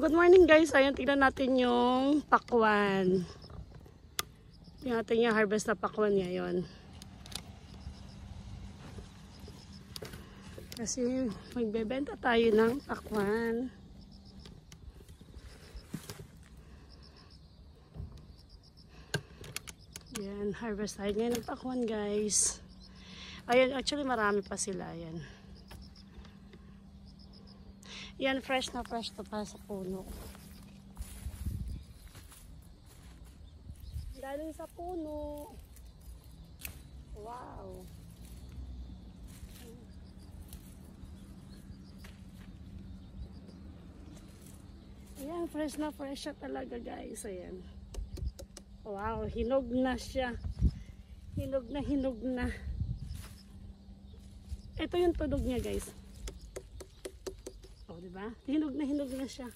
good morning guys. Ayan, tignan natin yung pakwan. Tignan natin yung harvest na pakwan ngayon. Kasi magbebenta tayo ng pakwan. Ayan, harvest tayo ngayon ng pakwan guys. Ayan, actually marami pa sila. Ayan. Yan, fresh na fresh to pa sa puno. Galing sa puno. Wow. Ayan, fresh na fresh siya talaga guys. Ayan. Wow, hinog na siya. Hinog na, hinog na. Ito yung tunog niya guys. Oh, diba? Hinog na siya.